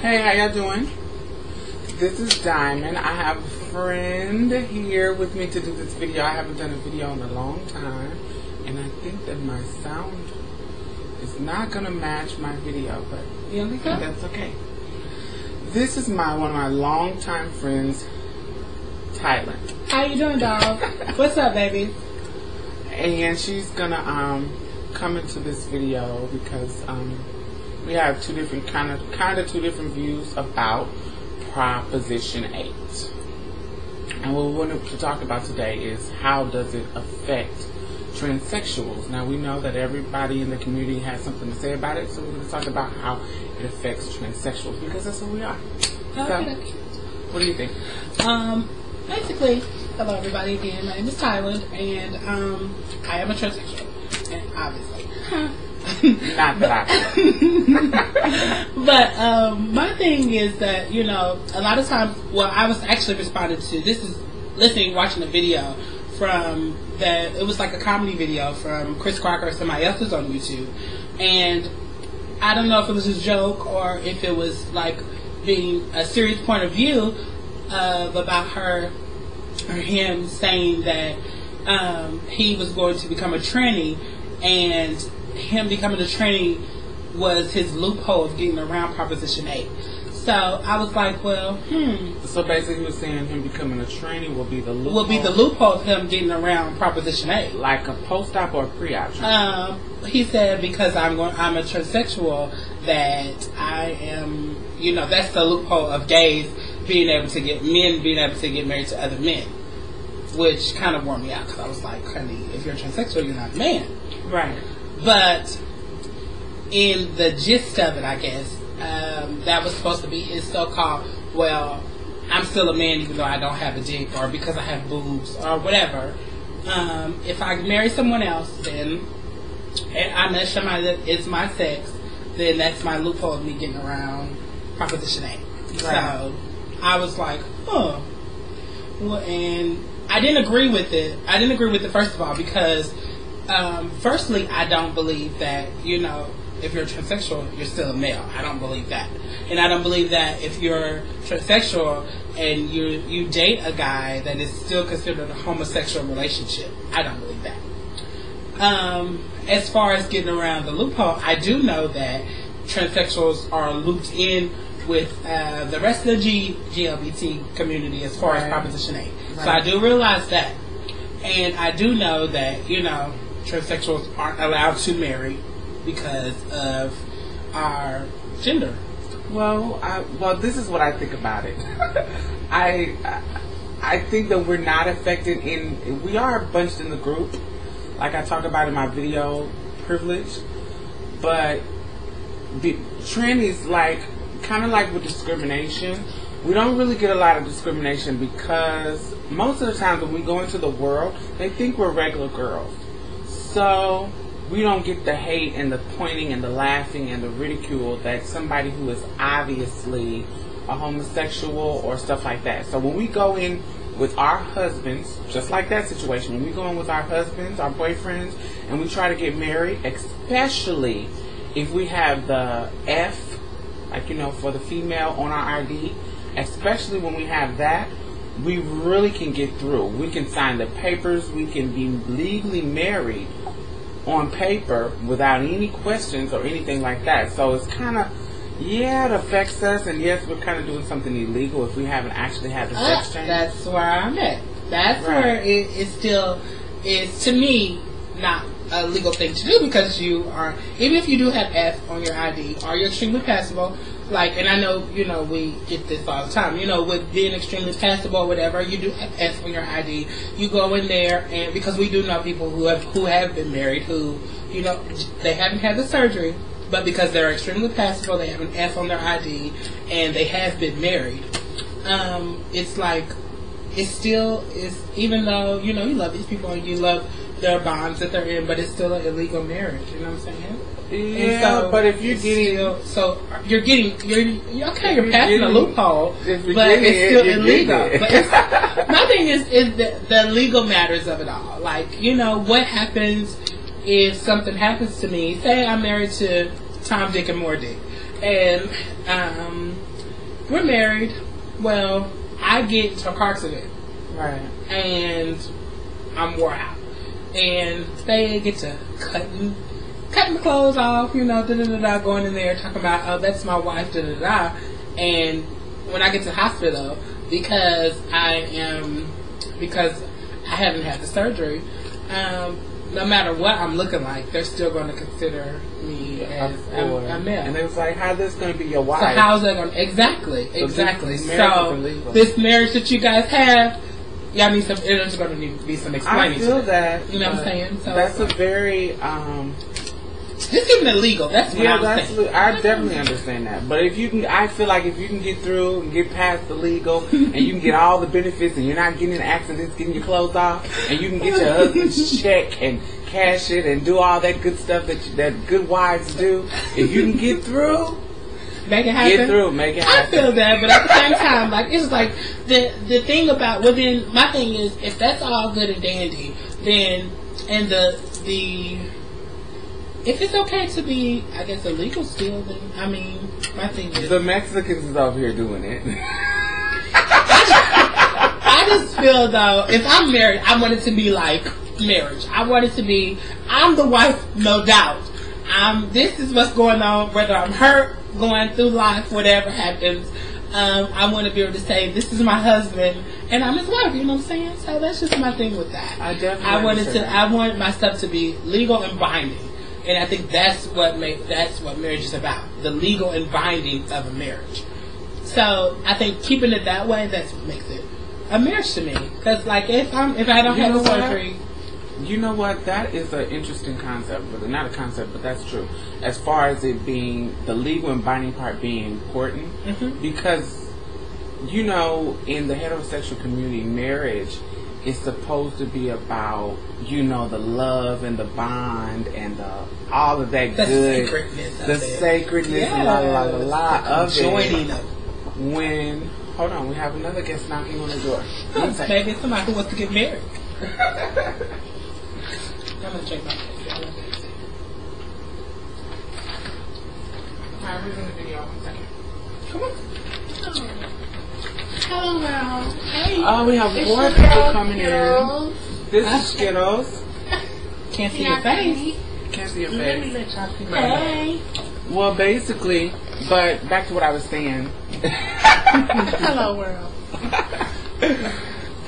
Hey, how y'all doing? This is Diamond. I have a friend here with me to do this video. I haven't done a video in a long time, and I think that my sound is not gonna match my video, but yeah, that's okay. This is one of my longtime friends, THAILAND. How you doing, dog? What's up, baby? And she's gonna come into this video because we have two different kind of two different views about Proposition 8. And what we want to talk about today is how does it affect transsexuals. Now we know that everybody in the community has something to say about it, so we're going to talk about how it affects transsexuals because that's who we are. Okay. So, what do you think? Basically, hello everybody again. My name is THAILAND, and I am a transsexual, and obviously. Not that I. But my thing is that, you know, a lot of times, well, I was actually responding to watching a video from that. It was like a comedy video from Chris Crocker or somebody else was on YouTube, and I don't know if it was a joke or if it was like being a serious point of view about her or him saying that he was going to become a tranny, and him becoming a tranny was his loophole of getting around Proposition 8. So I was like, well, So basically, you're saying him becoming a tranny will be the loophole. Will be the loophole of him getting around Proposition 8. Like a post-op or a pre-op? He said because I'm a transsexual that I am, you know, that's the loophole of gays being able to get married to other men, which kind of wore me out because I was like, honey, if you're transsexual, you're not a man, right? But in the gist of it, I guess, that was supposed to be his so-called, well, I'm still a man even though I don't have a dick, or because I have boobs, or whatever. If I marry someone else, then and I met somebody that is my sex, then that's my loophole of me getting around Proposition 8. Right. So I was like, well, and I didn't agree with it. I didn't agree with it, first of all, because firstly, I don't believe that, you know, if you're transsexual, you're still a male. I don't believe that. And I don't believe that if you're transsexual and you date a guy that is still considered a homosexual relationship. I don't believe that. As far as getting around the loophole, I do know that transsexuals are looped in with the rest of the GLBT community as far as Proposition 8. Right. So I do realize that. And I do know that, you know, transsexuals aren't allowed to marry because of our gender. Well, this is what I think about it. I think that we're not affected we are bunched in the group, like I talk about in my video, privilege, but trannies, like, kind of like with discrimination, we don't really get a lot of discrimination because most of the time when we go into the world, they think we're regular girls. So we don't get the hate and the pointing and the laughing and the ridicule that somebody who is obviously a homosexual or stuff like that. So when we go in with our husbands, just like that situation, when we go in with our husbands, our boyfriends, and we try to get married, especially if we have the F, like, you know, for the female on our ID, especially when we have that, we really can get through. We can sign the papers. We can be legally married on paper without any questions or anything like that. So it's kind of, yeah, it affects us, and yes, we're kind of doing something illegal if we haven't actually had the sex change. That's where I'm at. That's right. Where it still is, to me, not a legal thing to do, because you are, even if you do have F on your ID, or you're extremely passable, like, and I know, you know, we get this all the time, you know, with being extremely passable or whatever, you do have F on your ID, you go in there, and because we do know people who have been married, who, you know, they haven't had the surgery, but because they're extremely passable, they have an F on their ID, and they have been married. It's like, it still is, even though, you know, you love these people and you love their bonds that they're in, but it's still an illegal marriage, you know what I'm saying? Yeah, so but if you're getting... you're passing a loophole, but it's still illegal. But my thing is the legal matters of it all. Like, you know, what happens if something happens to me? Say I'm married to Tom, Dick, and More Dick, and we're married. Well, I get into a car accident. Right. And I'm wore out. And they get to cutting the clothes off, you know, going in there talking about, oh, that's my wife, And when I get to the hospital, because I haven't had the surgery, no matter what I'm looking like, they're still going to consider me as a male. And they was like, how this going to be your wife? So how's that going to... Exactly. So this marriage that you guys have, y'all need some... There's going to need to be some explaining. I feel that. You know what I'm saying? So that's a very... This isn't illegal. That's what I'm saying. I definitely understand that. But if you can, I feel like if you can get through and get past the legal, and you can get all the benefits, and you're not getting in accidents, getting your clothes off, and you can get your husband's check and cash it and do all that good stuff that good wives do. If you can get through, make it happen. Get through, make it happen. I feel that, but at the same time, like it's like the thing about my thing is if that's all good and dandy, then and the if it's okay to be, I guess, illegal still, then, I mean, my thing is... The Mexicans is over here doing it. I just feel, though, if I'm married, I want it to be like marriage. I want it to be, I'm the wife, no doubt. This is what's going on, whether I'm hurt, going through life, whatever happens. I want to be able to say, this is my husband, and I'm his wife, you know what I'm saying? So that's just my thing with that. I want my stuff to be legal and binding. And I think that's what marriage is about, the legal and binding of a marriage. So I think keeping it that way, that's what makes it a marriage to me. Because like if I don't have a surgery, you know what? That is an interesting concept, but not a concept, but that's true. As far as it being the legal and binding part being important, because you know, in the heterosexual community, marriage is supposed to be about, you know, the love and the bond and all of that good, the sacredness, la of joining it. When hold on, we have another guest knocking on the door. Maybe it's somebody who wants to get married. I'm gonna check my page. Alright, we're doing the video. 1 second. Come on. Hello, Mel. Hey. Oh, we have more people coming in. This is Skittles. Can't see your face. Can't see your Let me face. let y'all see. Hey. Well, basically, but back to what I was saying. Hello, world.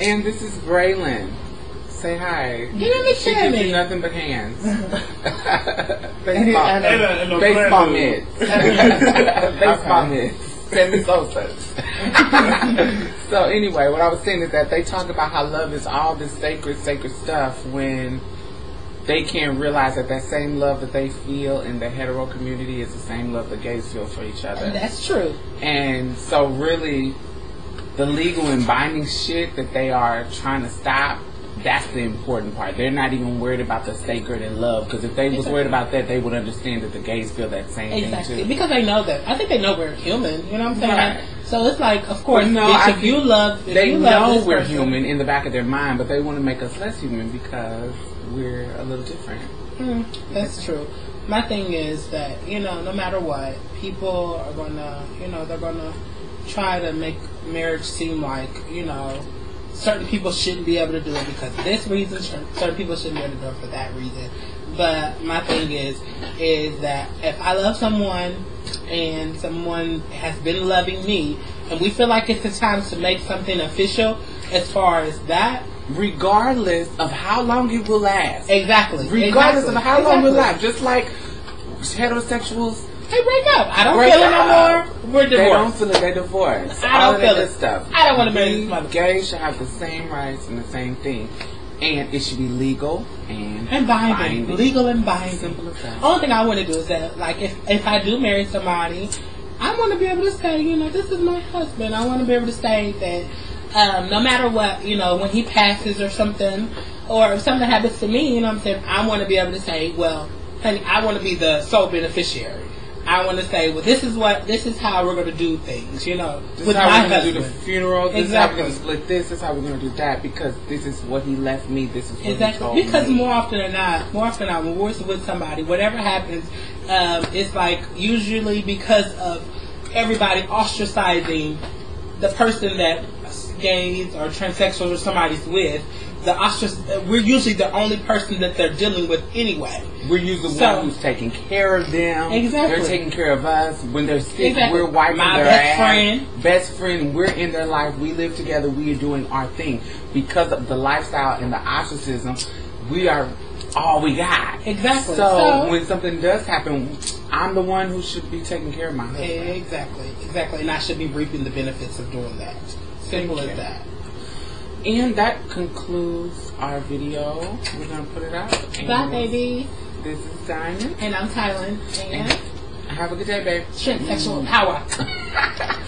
And this is Braylon. Say hi. She gives you nothing but hands. Baseball mitts. Baseball mitts. Sammy Sosa's. So anyway, what I was saying is that they talk about how love is all this sacred stuff when they can't realize that that same love that they feel in the hetero community is the same love that gays feel for each other. That's true. And so really, the legal and binding shit that they are trying to stop, that's the important part. They're not even worried about the sacred and love, because if they was worried about that, they would understand that the gays feel that same thing too. Because they know that. I think they know we're human. You know what I'm saying? Right. So it's like, of course, they know we're human in the back of their mind, but they want to make us less human because we're a little different. That's true. My thing is that, you know, no matter what, people are gonna, you know, they're gonna try to make marriage seem like, you know, certain people shouldn't be able to do it because of this reason, certain people shouldn't be able to do it for that reason. But my thing is that if I love someone and someone has been loving me, and we feel like it's the time to make something official as far as that, regardless of how long it will last. Exactly. Regardless of how long it will last. Just like heterosexuals, they break up. I don't feel it no more. We're divorced. They don't feel it. They're divorced. I don't feel it. Stuff. I don't want to marry this mother. Gays should have the same rights and the same thing. And it should be legal and binding. Legal and binding. Simple as that. Only thing I want to do is that, like, if I do marry somebody, I want to be able to say, you know, this is my husband. I want to be able to say that no matter what, you know, when he passes or something, or if something happens to me, you know what I'm saying, I want to be able to say, well, honey, I want to be the sole beneficiary. I want to say, well, this is how we're going to do things, you know. This with is how my we're going to do husband. the funeral. This Exactly. is how we're going to split this. This is how we're going to do that, because this is what he left me. This is what he told me. Because more often than not, when we're with somebody, whatever happens, it's like usually because of everybody ostracizing the person that gays or transsexuals or somebody's with. We're usually the only person that they're dealing with anyway. We're usually the one who's taking care of them. Exactly. They're taking care of us. When they're sick, Exactly. we're wiping My their best ass. friend. Best friend. We're in their life. We live together. We are doing our thing. Because of the lifestyle and the ostracism, we are all we got. Exactly. So when something does happen, I'm the one who should be taking care of my husband. Exactly. And I should be reaping the benefits of doing that. Simple as that. And that concludes our video. We're going to put it out. Bye, baby. This is Diamond. And I'm THAILAND. And have a good day, babe. Transsexual power.